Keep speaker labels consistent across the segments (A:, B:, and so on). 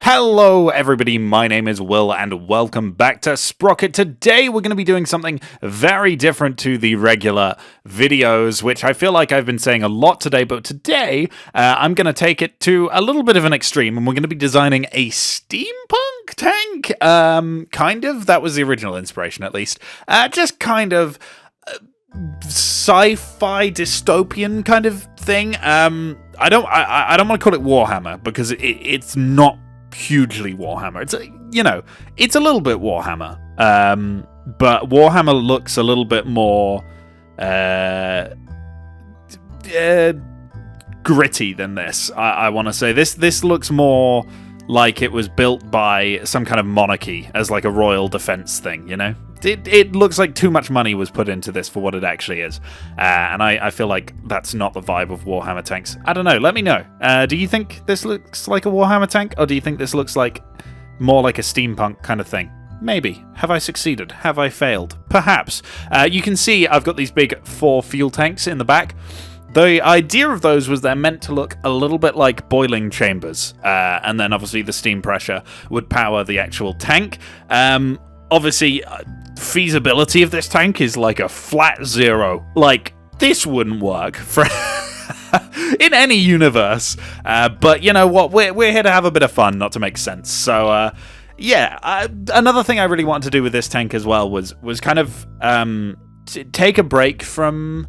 A: Hello everybody, my name is Will and welcome back to Sprocket. Today we're going to be doing something very different to the regular videos, which I feel like I've been saying a lot today, but today I'm going to take it to a little bit of an extreme and we're going to be designing a steampunk tank, kind of. That was the original inspiration at least. Just kind of sci-fi dystopian kind of thing. I don't want to call it Warhammer because it's not hugely Warhammer. It's a little bit Warhammer, but Warhammer looks a little bit more gritty than this. I want to say this looks more like it was built by some kind of monarchy as like a royal defense thing, you know? It looks like too much money was put into this for what it actually is. And I feel like that's not the vibe of Warhammer tanks. I don't know. Let me know. Do you think this looks like a Warhammer tank? Or do you think this looks like more like a steampunk kind of thing? Maybe. Have I succeeded? Have I failed? Perhaps. You can see I've got these big 4 fuel tanks in the back. The idea of those was they're meant to look a little bit like boiling chambers. And then obviously the steam pressure would power the actual tank. Obviously, feasibility of this tank is like a flat 0. Like, this wouldn't work for in any universe. But you know what? We're here to have a bit of fun, not to make sense. So, another thing I really wanted to do with this tank as well was kind of take a break from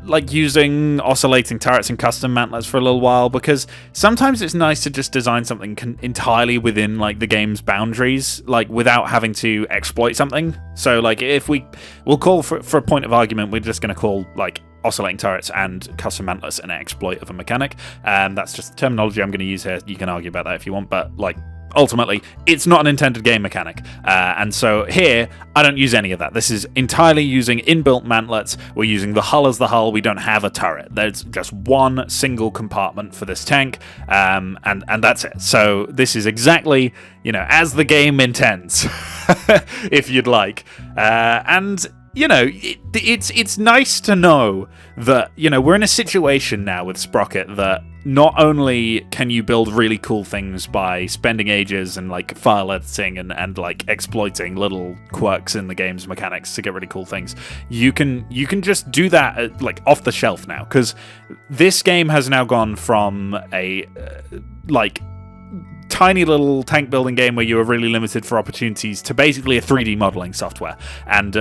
A: like using oscillating turrets and custom mantlets for a little while, because sometimes it's nice to just design something entirely within like the game's boundaries, like without having to exploit something. So like if we'll call for a point of argument, we're just going to call like oscillating turrets and custom mantlets an exploit of a mechanic. That's just the terminology I'm going to use here. You can argue about that if you want, but like ultimately, it's not an intended game mechanic. And so here, I don't use any of that. This is entirely using inbuilt mantlets. We're using the hull as the hull. We don't have a turret. There's just one single compartment for this tank, and that's it. So this is exactly, as the game intends, if you'd like. And it's nice to know that, we're in a situation now with Sprocket that not only can you build really cool things by spending ages and like file editing and like exploiting little quirks in the game's mechanics to get really cool things, you can just do that like off the shelf now, because this game has now gone from a like tiny little tank building game where you are really limited for opportunities to basically a 3D modeling software. And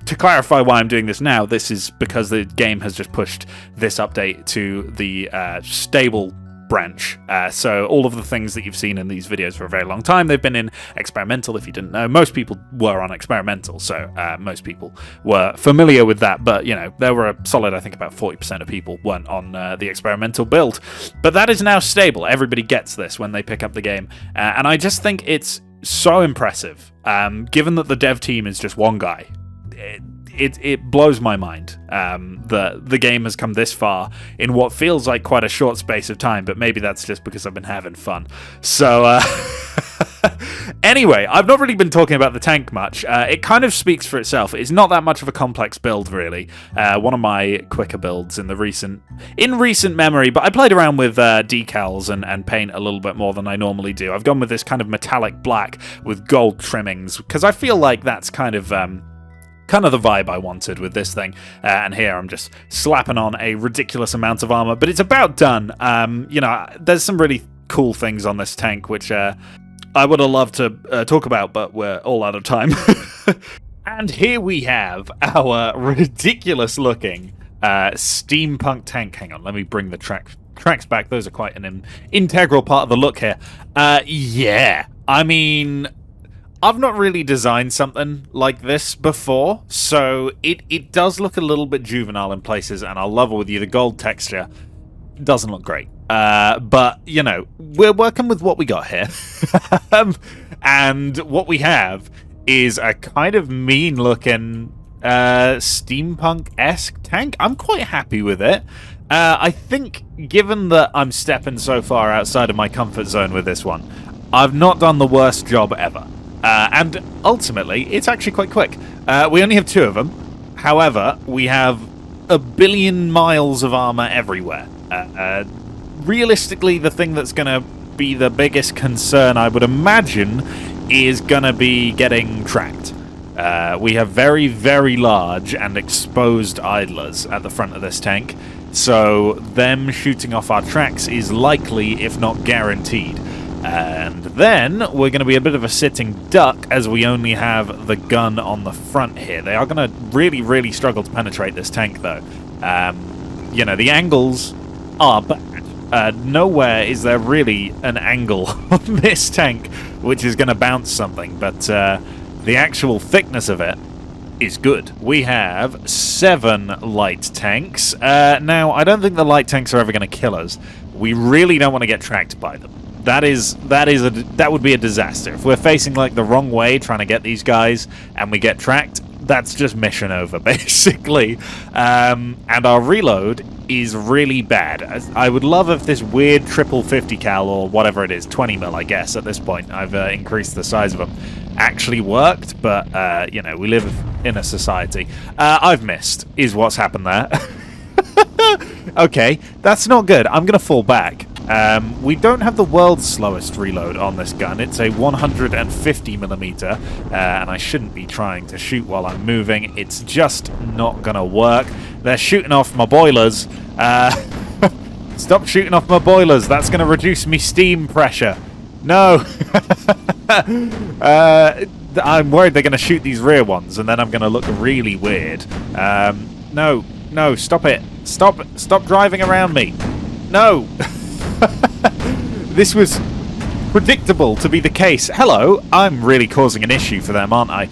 A: to clarify why I'm doing this now, this is because the game has just pushed this update to the stable branch. So all of the things that you've seen in these videos for a very long time, they've been in experimental. If you didn't know, most people were on experimental, so most people were familiar with that. But, there were a solid, I think about 40% of people weren't on the experimental build. But that is now stable. Everybody gets this when they pick up the game. And I just think it's so impressive, given that the dev team is just one guy. It blows my mind that the game has come this far in what feels like quite a short space of time, but maybe that's just because I've been having fun. So, anyway, I've not really been talking about the tank much. It kind of speaks for itself. It's not that much of a complex build, really. One of my quicker builds in recent memory, but I played around with decals and paint a little bit more than I normally do. I've gone with this kind of metallic black with gold trimmings, because I feel like that's kind of the vibe I wanted with this thing. And here I'm just slapping on a ridiculous amount of armor, but it's about done. There's some really cool things on this tank, which I would have loved to talk about, but we're all out of time. And here we have our ridiculous looking steampunk tank. Hang on, let me bring the tracks back. Those are quite an integral part of the look here. I mean, I've not really designed something like this before, so it does look a little bit juvenile in places, and I'll level with you, the gold texture doesn't look great. But, we're working with what we got here. And what we have is a kind of mean-looking steampunk-esque tank. I'm quite happy with it. I think, given that I'm stepping so far outside of my comfort zone with this one, I've not done the worst job ever. And ultimately, it's actually quite quick. We only have 2 of them. However, we have a billion miles of armor everywhere. Realistically, the thing that's going to be the biggest concern, I would imagine, is going to be getting tracked. We have very, very large and exposed idlers at the front of this tank, so them shooting off our tracks is likely, if not guaranteed. And then we're going to be a bit of a sitting duck as we only have the gun on the front here. They are going to really, really struggle to penetrate this tank, though. You know, the angles are bad. Nowhere is there really an angle on this tank which is going to bounce something, but the actual thickness of it is good. We have 7 light tanks. Now, I don't think the light tanks are ever going to kill us. We really don't want to get tracked by them. That would be a disaster. If we're facing like the wrong way trying to get these guys and we get tracked, that's just mission over, basically. And our reload is really bad. I would love if this weird triple 50 cal, or whatever it is, 20 mil, I guess, at this point. I've increased the size of them. Actually worked, but, you know, we live in a society. I've missed, is what's happened there. Okay, that's not good. I'm going to fall back. We don't have the world's slowest reload on this gun. It's a 150mm, and I shouldn't be trying to shoot while I'm moving. It's just not going to work. They're shooting off my boilers. Stop shooting off my boilers. That's going to reduce me steam pressure. No. I'm worried they're going to shoot these rear ones, and then I'm going to look really weird. No, stop it. Stop driving around me. No. This was predictable to be the case. Hello, I'm really causing an issue for them, aren't I?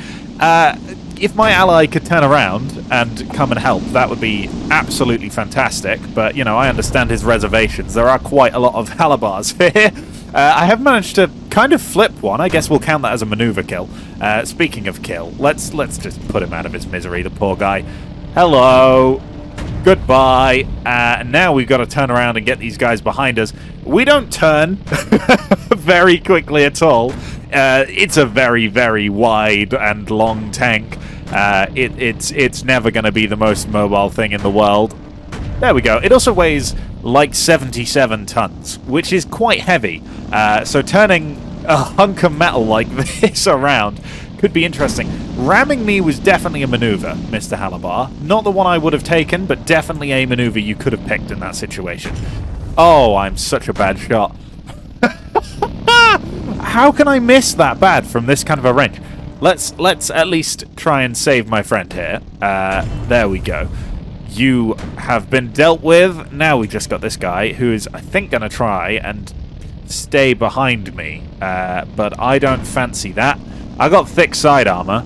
A: If my ally could turn around and come and help, that would be absolutely fantastic. But, you know, I understand his reservations. There are quite a lot of halibars here. I have managed to kind of flip one. I guess we'll count that as a maneuver kill. Speaking of kill, let's just put him out of his misery, the poor guy. Hello. Goodbye. Now we've got to turn around and get these guys behind us. We don't turn very quickly at all. It's a very, very wide and long tank. It's never going to be the most mobile thing in the world. There we go. It also weighs like 77 tons, which is quite heavy. So turning a hunk of metal like this around could be interesting. Ramming me was definitely a maneuver, Mr. Halabar. Not the one I would have taken, but definitely a maneuver you could have picked in that situation. Oh, I'm such a bad shot. How can I miss that bad from this kind of a range? Let's at least try and save my friend here. There we go. You have been dealt with. Now we just got this guy who is, I think, going to try and stay behind me. But I don't fancy that. I got thick side armor,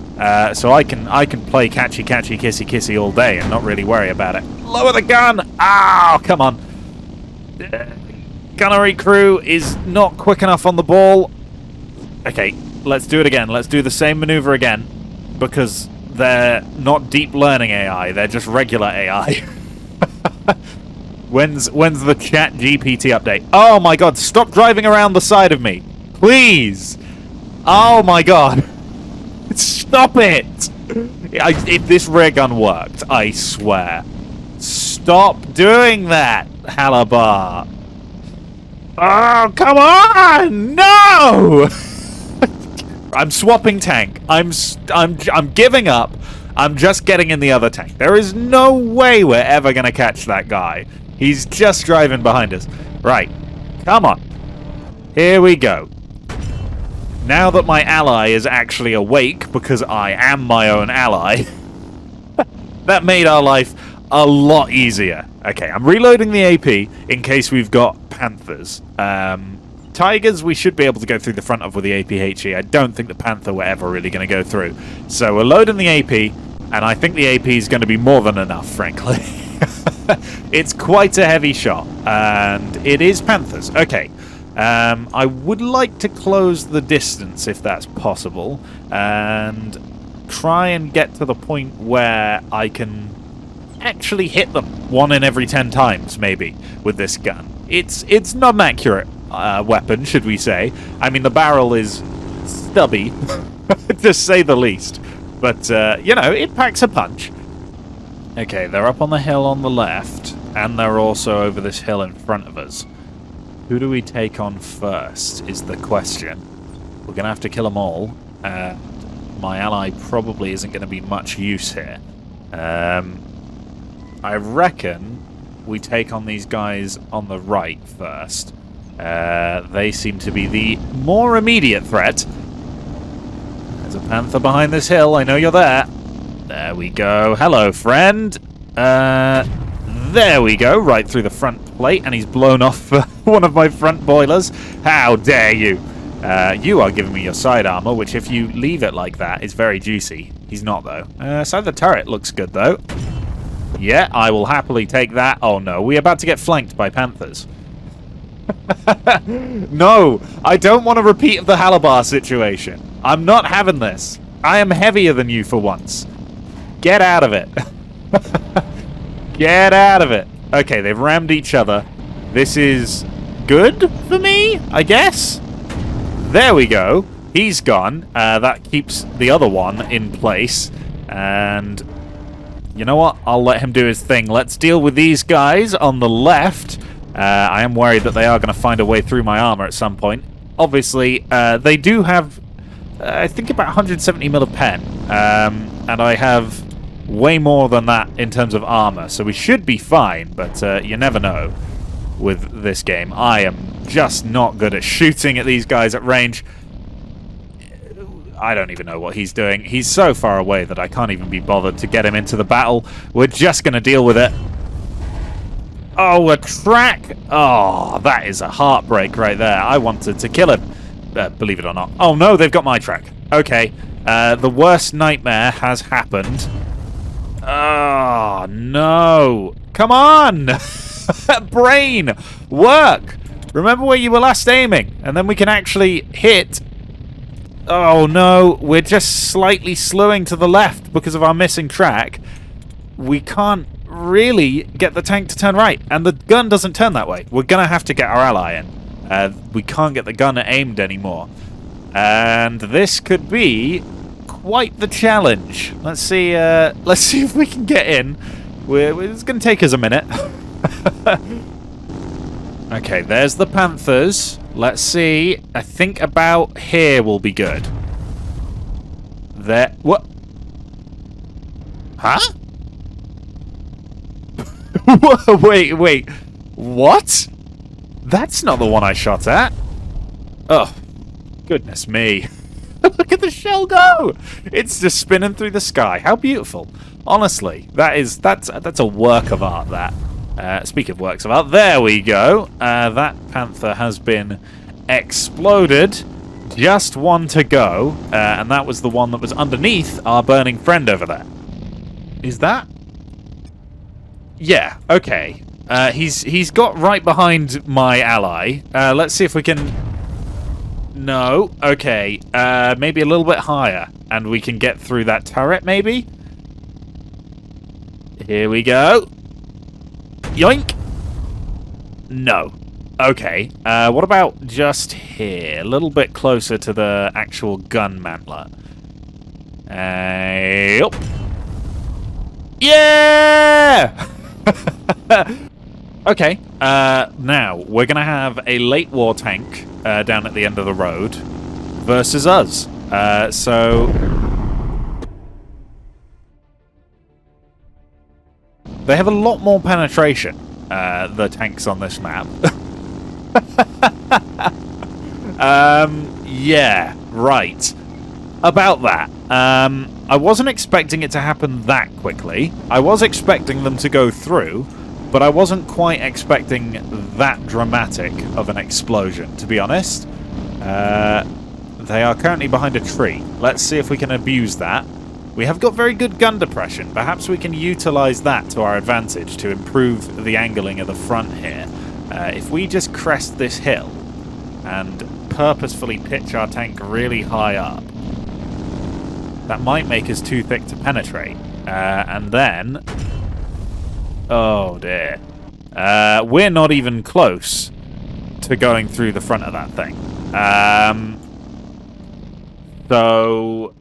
A: so I can play catchy, kissy, kissy all day and not really worry about it. Lower the gun! Oh, come on. Gunnery crew is not quick enough on the ball. Okay, let's do it again. Let's do the same maneuver again, because they're not deep learning AI. They're just regular AI. When's the chat GPT update? Oh my god, stop driving around the side of me. Please. Oh my god. Stop it. If this rear gun worked, I swear. Stop doing that, Halabar. Oh, come on! No! I'm swapping tank. I'm giving up. I'm just getting in the other tank. There is no way we're ever going to catch that guy. He's just driving behind us. Right. Come on. Here we go. Now that my ally is actually awake, because I am my own ally, that made our life a lot easier. Okay, I'm reloading the AP in case we've got Panthers. Tigers, we should be able to go through the front of with the APHE. I don't think the Panther we're ever really going to go through. So we're loading the AP, and I think the AP is going to be more than enough, frankly. It's quite a heavy shot, and it is Panthers. Okay. I would like to close the distance, if that's possible, and try and get to the point where I can actually hit them 1 in every 10 times, maybe, with this gun. It's not an accurate weapon, should we say. I mean, the barrel is stubby, to say the least. But, you know, it packs a punch. Okay, they're up on the hill on the left, and they're also over this hill in front of us. Who do we take on first is the question. We're going to have to kill them all. My ally probably isn't going to be much use here. I reckon we take on these guys on the right first. They seem to be the more immediate threat. There's a panther behind this hill. I know you're there. There we go. Hello, friend. There we go. Right through the front plate, and he's blown off one of my front boilers. How dare you? You are giving me your side armor, which if you leave it like that is very juicy. He's not, though. Side of the turret looks good, though. Yeah, I will happily take that. Oh, no. We're about to get flanked by panthers. No, I don't want a repeat of the Halabar situation. I'm not having this. I am heavier than you for once. Get out of it. Get out of it. Okay, they've rammed each other. This is good for me, I guess. There we go. He's gone. That keeps the other one in place. And you know what? I'll let him do his thing. Let's deal with these guys on the left. I am worried that they are going to find a way through my armor at some point. Obviously, they do have, I think, about 170 mil of pen. And I have way more than that in terms of armor. So we should be fine, but you never know with this game. I am just not good at shooting at these guys at range. I don't even know what he's doing. He's so far away that I can't even be bothered to get him into the battle. We're just going to deal with it. Oh, a track. Oh, that is a heartbreak right there. I wanted to kill him, believe it or not. Oh, no, they've got my track. Okay, the worst nightmare has happened. Oh, no. Come on. Brain, work. Remember where you were last aiming, and then we can actually hit. Oh, no. We're just slightly slewing to the left because of our missing track. We can't really get the tank to turn right, and the gun doesn't turn that way. We're going to have to get our ally in. We can't get the gun aimed anymore. And this could be quite the challenge. Let's see if we can get in. It's going to take us a minute. Okay, there's the panthers. Let's see. I think about here will be good. There. What? Huh? Wait. What? That's not the one I shot at. Oh, goodness me. Look at the shell go! It's just spinning through the sky. How beautiful. Honestly, that's a work of art, that. Speaking of works of art, there we go. That panther has been exploded. Just one to go. And that was the one that was underneath our burning friend over there. Is that? Yeah, okay. He's got right behind my ally. Let's see if we can... No. Okay. Maybe a little bit higher. And we can get through that turret, maybe? Here we go. Yoink! No. Okay. What about just here? A little bit closer to the actual gun mantler. Yep. Yeah! Okay. Now, we're going to have a late war tank down at the end of the road versus us. So... They have a lot more penetration, the tanks on this map. Yeah, right. About that. I wasn't expecting it to happen that quickly. I was expecting them to go through, but I wasn't quite expecting that dramatic of an explosion, to be honest. They are currently behind a tree. Let's see if we can abuse that. We have got very good gun depression. Perhaps we can utilize that to our advantage to improve the angling of the front here. If we just crest this hill and purposefully pitch our tank really high up, that might make us too thick to penetrate. And then... Oh dear. We're not even close to going through the front of that thing. So...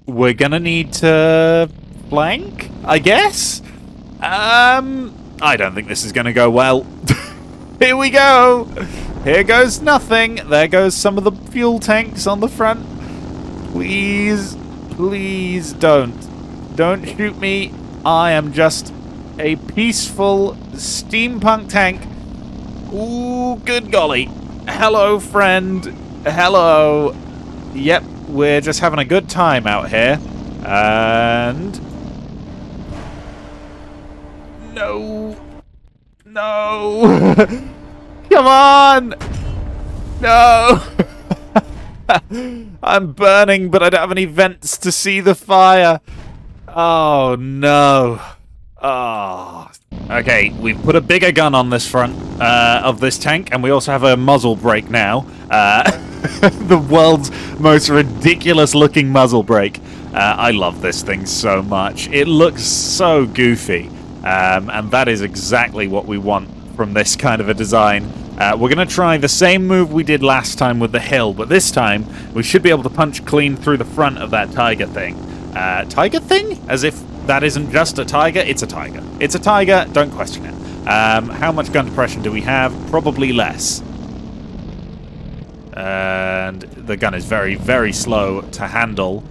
A: We're gonna need to flank, I guess? I don't think this is gonna go well. Here we go. Here goes nothing. There goes some of the fuel tanks on the front. Please, please don't. Don't shoot me. I am just a peaceful steampunk tank. Ooh, good golly. Hello, friend. Hello. Yep, we're just having a good time out here. And... No. No. Come on. No. I'm burning, but I don't have any vents to see the fire. Oh, no. Oh. Okay, we've put a bigger gun on this front of this tank, and we also have a muzzle brake now. The world's most ridiculous-looking muzzle brake. I love this thing so much. It looks so goofy, and that is exactly what we want from this kind of a design. We're going to try the same move we did last time with the hill, but this time we should be able to punch clean through the front of that tiger thing. Tiger thing? As if that isn't just a tiger. It's a tiger. It's a tiger. Don't question it. How much gun depression do we have? Probably less. And the gun is very, very slow to handle.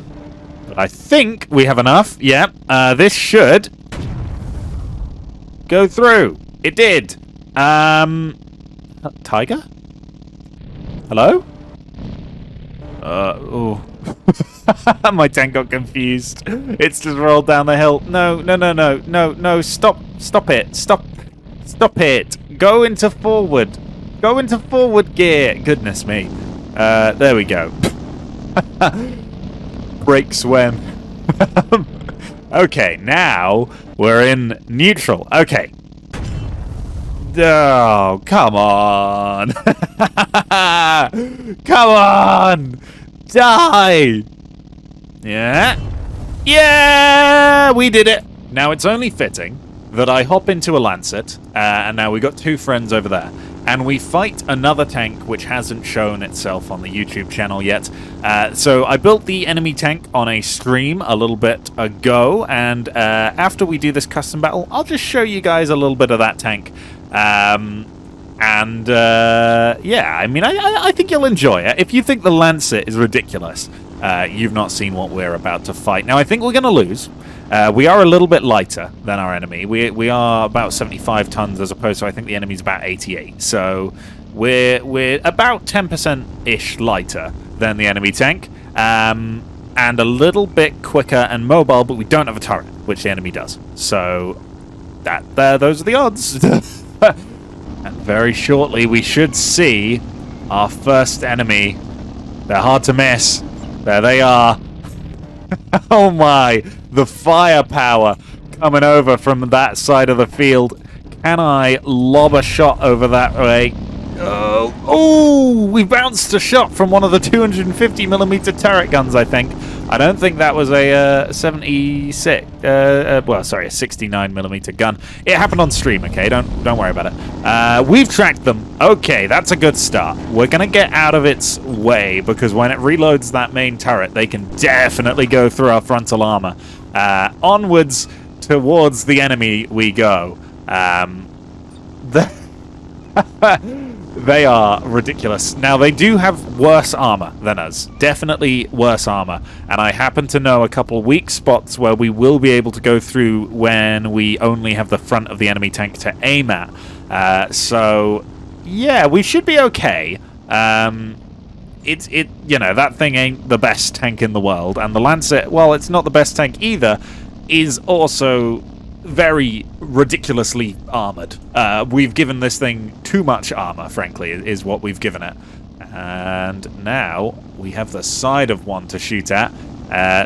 A: But I think we have enough. Yep. This should go through. It did. Tiger? Hello? Oh. My tank got confused. It's just rolled down the hill. No, no, no, no, no, no. Stop it. Stop it. Go into forward. Go into forward gear. Goodness me. There we go. Brake swim. Okay, now we're in neutral. Okay. Oh, come on. Come on. Die. Yeah. Yeah, we did it. Now, it's only fitting that I hop into a lancet, and now we've got two friends over there, and we fight another tank which hasn't shown itself on the YouTube channel yet. So I built the enemy tank on a stream a little bit ago, and after we do this custom battle, I'll just show you guys a little bit of that tank. Yeah, I mean, I think you'll enjoy it. If you think the lancet is ridiculous, you've not seen what we're about to fight. Now, I think we're going to lose. We are a little bit lighter than our enemy. We are about 75 tons as opposed to, I think the enemy's about 88. So we're about 10%-ish lighter than the enemy tank. And a little bit quicker and mobile, but we don't have a turret, which the enemy does. So those are the odds. And very shortly we should see our first enemy. They're hard to miss. There they are. Oh my, the firepower coming over from that side of the field. Can I lob a shot over that way? Oh, we bounced a shot from one of the 250mm turret guns, I think. I don't think that was a 76, well, sorry, a 69mm gun. It happened on stream, okay? Don't worry about it. We've tracked them. Okay, that's a good start. We're going to get out of its way, because when it reloads that main turret, they can definitely go through our frontal armor. Onwards towards the enemy we go. They are ridiculous. Now, they do have worse armor than us. Definitely worse armor. And I happen to know a couple weak spots where we will be able to go through when we only have the front of the enemy tank to aim at. So, yeah, we should be okay. You know, that thing ain't the best tank in the world. And the Lancet, well, it's not the best tank either, is also very ridiculously armored. We've given this thing too much armor, frankly, is what we've given it. And now we have the side of one to shoot at.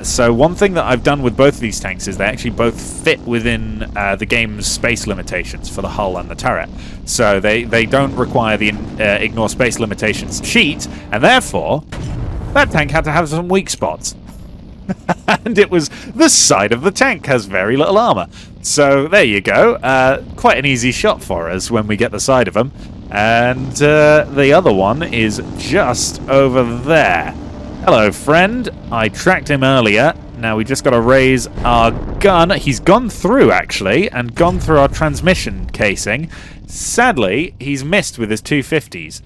A: So one thing that I've done with both of these tanks is they actually both fit within the game's space limitations for the hull and the turret. So they don't require the ignore space limitations cheat, and therefore that tank had to have some weak spots. And it was the side of the tank has very little armor. So there you go. Quite an easy shot for us when we get the side of him. And the other one is just over there. Hello, friend. I tracked him earlier. Now we just got to raise our gun. He's gone through, actually, and gone through our transmission casing. Sadly, he's missed with his 250s.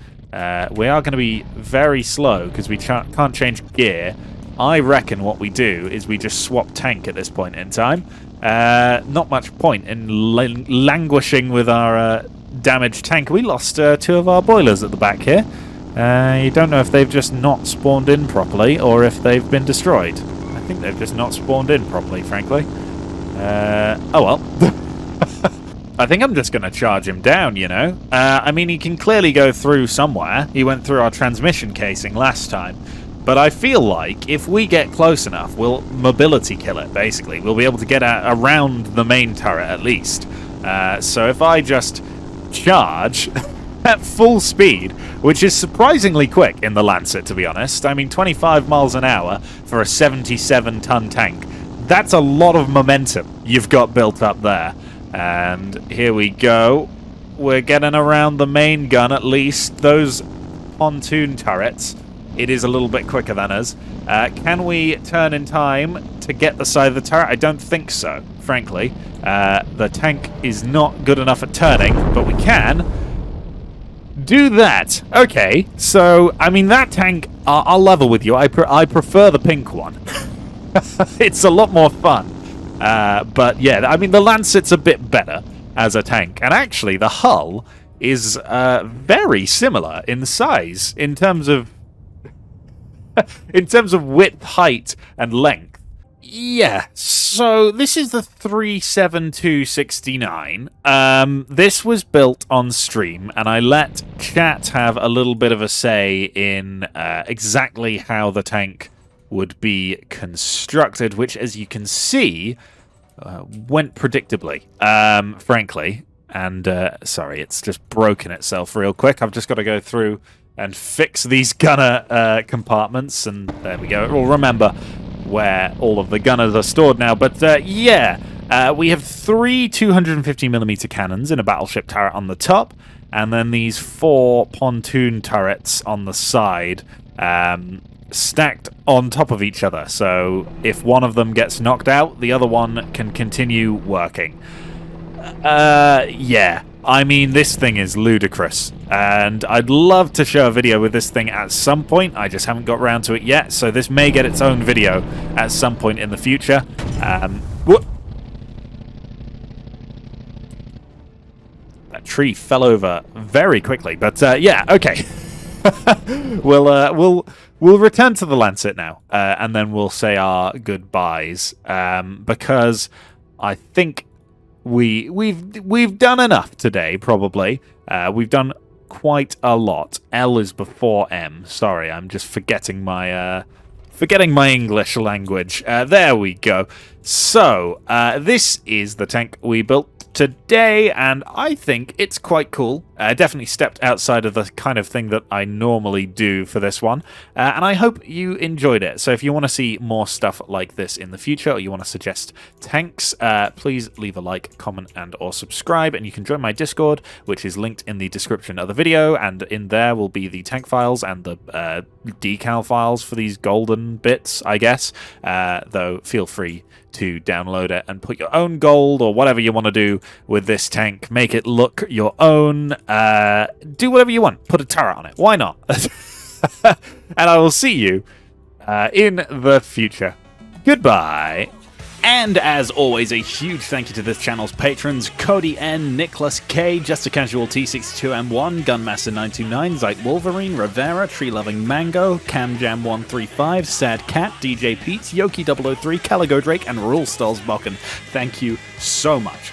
A: We are going to be very slow because we can't change gear. I reckon what we do is we just swap tank at this point in time. Not much point in languishing with our damaged tank. We lost 2 of our boilers at the back here. You don't know if they've just not spawned in properly or if they've been destroyed. I think they've just not spawned in properly, frankly. Oh well. I think I'm just going to charge him down, you know. I mean, he can clearly go through somewhere. He went through our transmission casing last time. But I feel like if we get close enough, we'll mobility kill it, basically. We'll be able to get around the main turret, at least. So if I just charge at full speed, which is surprisingly quick in the Lancet, to be honest. I mean, 25 miles an hour for a 77-ton tank. That's a lot of momentum you've got built up there. And here we go. We're getting around the main gun, at least. Those pontoon turrets, it is a little bit quicker than us. Can we turn in time to get the side of the turret? I don't think so, frankly. The tank is not good enough at turning, but we can do that. Okay, so, I mean, that tank, I'll level with you. I prefer the pink one. It's a lot more fun. But yeah, I mean, the Lancet's a bit better as a tank. And actually, the hull is very similar in size in terms of width, height, and length. Yeah, so this is the 37269. This was built on stream, and I let chat have a little bit of a say in exactly how the tank would be constructed, which, as you can see, went predictably, frankly. And, sorry, it's just broken itself real quick. I've just got to go through and fix these gunner compartments, and there we go. We'll remember where all of the gunners are stored now. But, yeah, we have 3 250mm cannons in a battleship turret on the top, and then these 4 pontoon turrets on the side, stacked on top of each other, so if one of them gets knocked out, the other one can continue working. Yeah, I mean, this thing is ludicrous, and I'd love to show a video with this thing at some point. I just haven't got around to it yet, so this may get its own video at some point in the future. Whoop. That tree fell over very quickly, but yeah, okay. We'll return to the Lancet now, and then we'll say our goodbyes, because I think we've done enough today. Probably we've done quite a lot. L is before M. Sorry, I'm just forgetting my English language. There we go. So this is the tank we built today, and I think it's quite cool. Definitely stepped outside of the kind of thing that I normally do for this one, and I hope you enjoyed it. So if you want to see more stuff like this in the future, or you want to suggest tanks, please leave a like, comment, and or subscribe, and you can join my Discord, which is linked in the description of the video, and in there will be the tank files and the decal files for these golden bits, I guess, though feel free to download it and put your own gold or whatever you want to do with this tank. Make it look your own. Do whatever you want. Put a turret on it. Why not? And I will see you in the future. Goodbye. And as always, a huge thank you to this channel's patrons: Cody N, Nicholas K, Just a Casual T62M1, Gunmaster 929, Zeit Wolverine, Rivera, Tree Loving Mango, CamJam135, Sad Cat, DJ Pete, Yoki003, Caligo Drake, and Rule Stolzbocken. Thank you so much